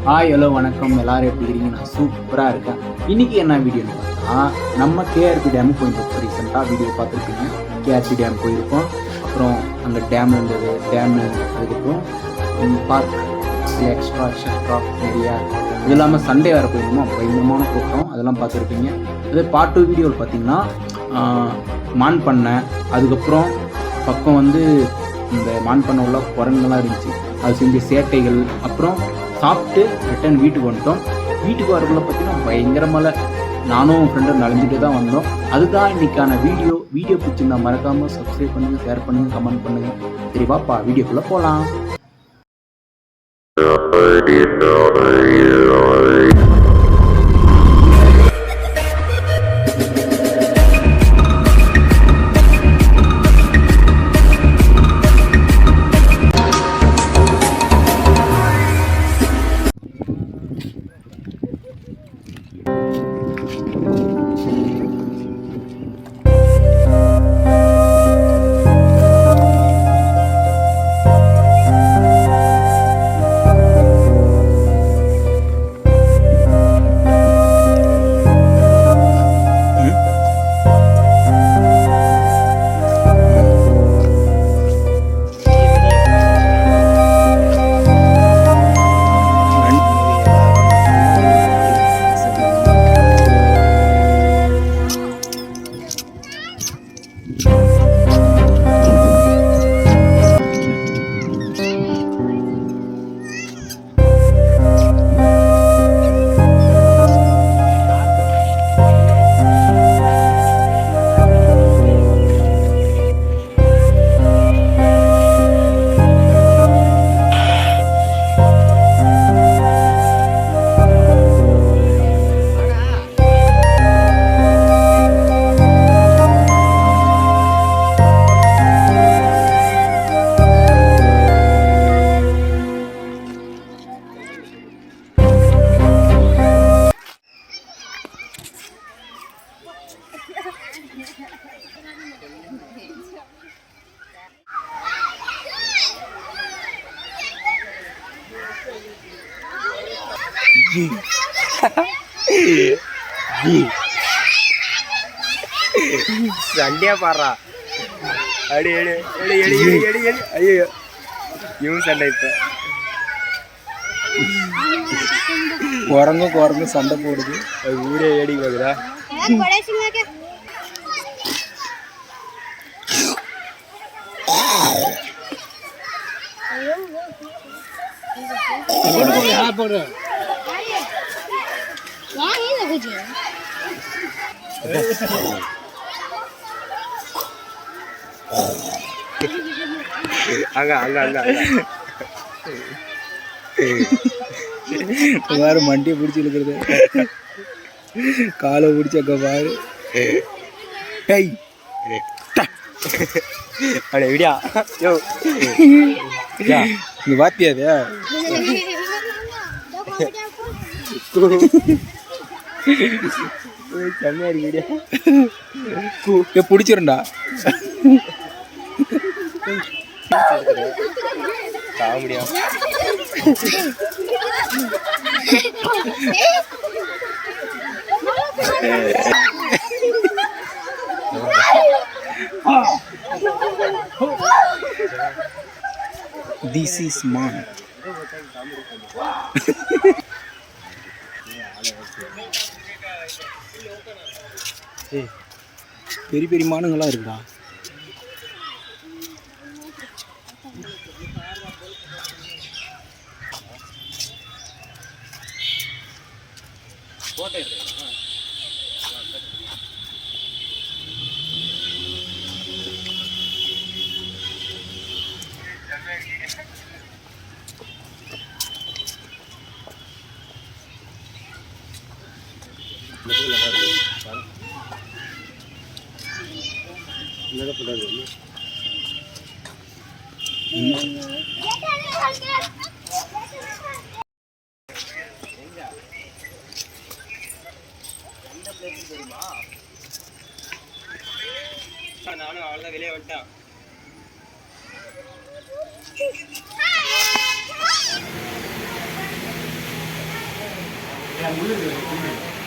Hi hello வணக்கம், எல்லோரும் எப்படி இருக்கீங்க? நான் சூப்பராக இருக்கேன். இன்றைக்கி என்ன வீடியோன்னு பார்த்தா, நம்ம கேஆர்பி டேமுக்கு போயிருந்தோம். ரீசெண்டாக வீடியோ பார்த்துருப்பீங்க. கேஆர்பி டேம் போயிருக்கோம். அப்புறம் அங்கே டேம் இருந்தது, டேமு, அதுக்கப்புறம் பார்க், எக்ஸ்ட்ரா நிறையா. இது இல்லாமல் சண்டே வேறு போயிருந்தோம். பயங்கரமான கூட்டம், அதெல்லாம் பார்த்துருப்பீங்க. அதே பார்ட் 2 வீடியோவில் பார்த்தீங்கன்னா மான் பண்ணை, அதுக்கப்புறம் பக்கம் வந்து இந்த மான் பண்ணை உள்ள குரங்கெல்லாம் இருந்துச்சு, அது செஞ்ச சேட்டைகள், அப்புறம் சாப்பிட்டு ரிட்டர்ன் வீட்டுக்கு வந்துட்டோம். வீட்டுக்கு வரக்குள்ள பார்த்தீங்கன்னா பயங்கர மழை. நானும் ஃப்ரெண்டும் நனைஞ்சிட்டு தான் வந்தோம். அதுதான் இன்னைக்கான வீடியோ பிடிச்சிருந்தா மறக்காமல் சப்ஸ்கிரைப் பண்ணுங்கள், ஷேர் பண்ணுங்கள், கமெண்ட் பண்ணுங்கள். சரி வாப்பா வீடியோக்குள்ளே போகலாம். சண்டையா பாடுறா. அடி அடி அடி அடி அடி அடி அடி. ஐயோ இவன் சண்டை. இப்போ குரங்கும் சண்டை போடுது. அது ஊரே ஏடி போகுதா. அங்க அங்க அங்க பாரு மண்டியை பிடிச்சி இழுக்கிறது, காலை பிடிச்சி அங்க பாரு. அட விடியா யோ இங்க பாத்தியாத செம்மையா இருக்கு விடியா. பிடிச்சிருண்டா காமெடியா. This is man. பெரிய பெரிய மானுங்களாம் இருக்குடா. நானும் அவ்வளோதான் வெளியே வந்துட்டேன். அது உள்ள இருக்கு.